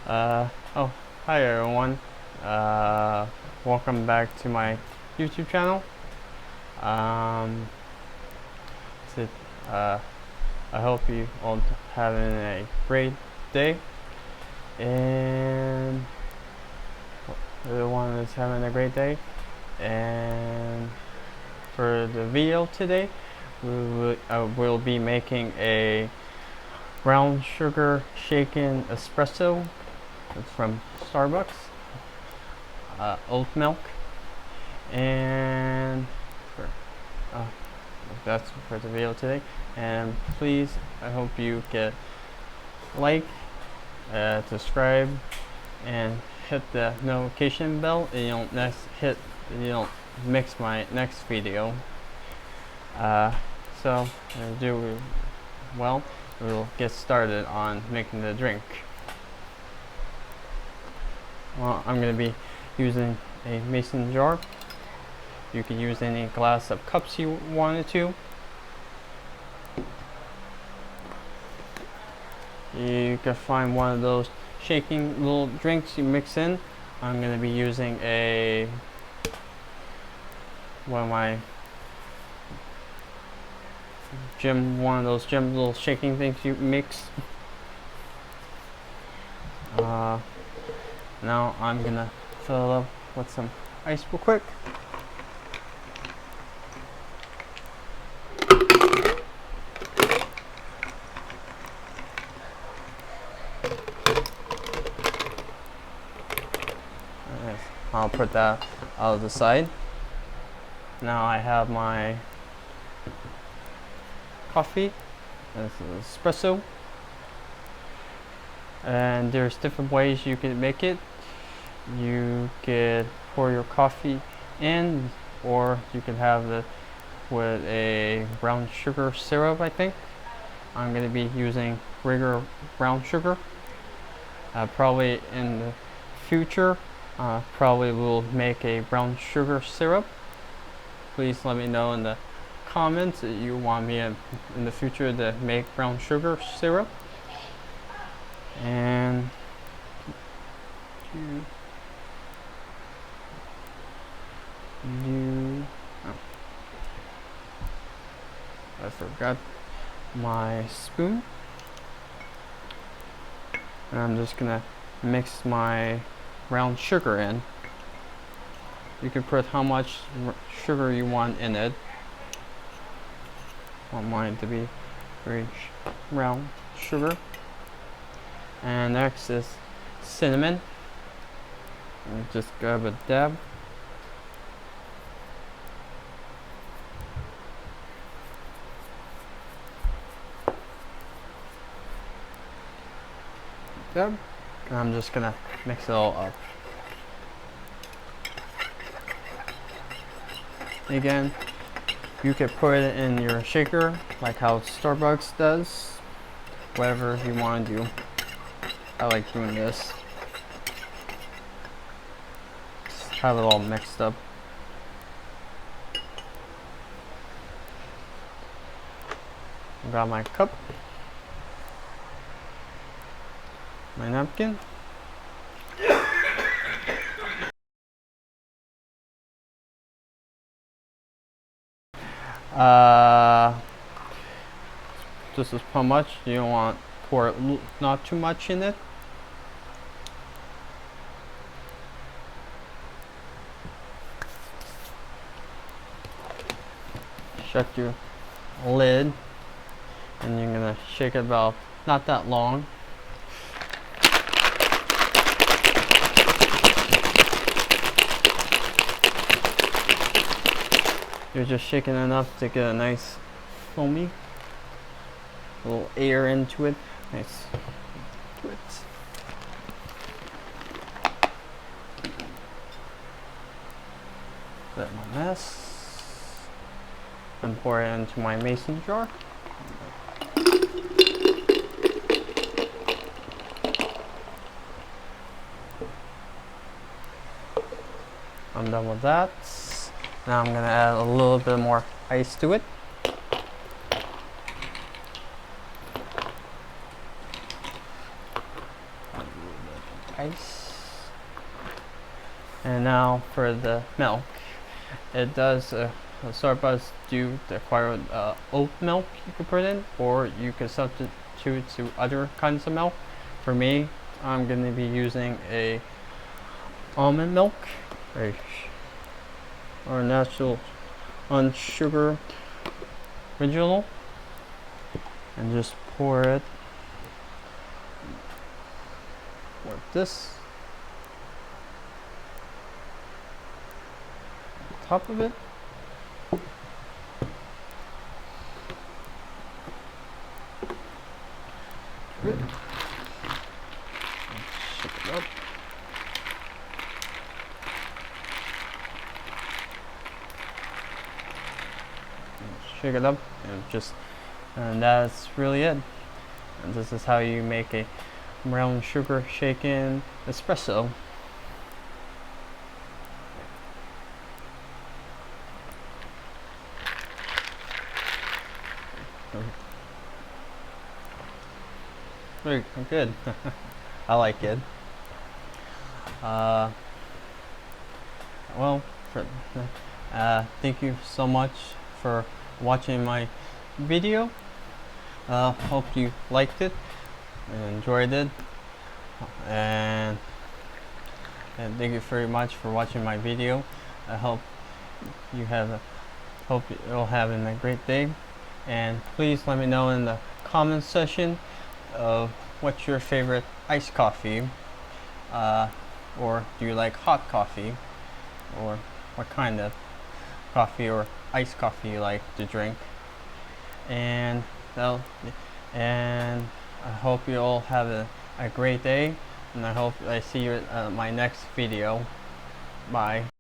Oh, hi everyone. Welcome back to my YouTube channel. Um, so, I hope you all having a great day, and everyone is having a great day. And for the video today, we'll be making a brown sugar shaken espresso. It's from Starbucks. Oat milk, and that's for the video today. And please, I hope you get like, subscribe, and hit the notification bell, and you don't miss my next video. So we'll get started on making the drink. Well, I'm going to be using a mason jar. You can use any glass of cups you wanted to. You can find one of those shaking little drinks you mix in. I'm going to be using one of those gym little shaking things you mix. Now I'm gonna fill it up with some ice real quick. I'll put that out of the side. Now I have my coffee. This is espresso. And there's different ways you can make it. You could pour your coffee in, or you can have it with a brown sugar syrup, I think. I'm going to be using regular brown sugar. Probably in the future, probably will make a brown sugar syrup. Please let me know in the comments that you want me in the future to make brown sugar syrup. And I forgot my spoon, and I'm just gonna mix my brown sugar in. You can put how much sugar you want in it. I want mine to be very brown sugar. And next is cinnamon. And just grab a dab. And I'm just gonna mix it all up. Again, you could put it in your shaker like how Starbucks does. Whatever you want to do. I like doing this. Just have it all mixed up. Got my cup, my napkin. This is how much. You don't want to pour not too much in it. Shut your lid, and you're gonna shake it about not that long. You're just shaking enough to get a nice foamy, a little air into it. Nice. Let my mess. And pour it into my mason jar. I'm done with that. Now I'm gonna add a little bit more ice to it. ice. And now for the milk. It does Starbucks do require oat milk you could put in, or you could substitute to other kinds of milk. For me, I'm going to be using a almond milk, or natural unsugar original, and just pour it like this on top of it. Good. Shake it up. Shake it up and that's really it. And this is how you make a brown sugar shaken espresso. Very good. I like it. Well, thank you so much for watching my video. Hope you liked it and enjoyed it, and thank you very much for watching my video. I hope you'll have a great day, and please let me know in the comment section of what's your favorite iced coffee, or do you like hot coffee, or what kind of coffee or iced coffee you like to drink. And I hope you all have a great day, and I hope I see you at my next video. Bye.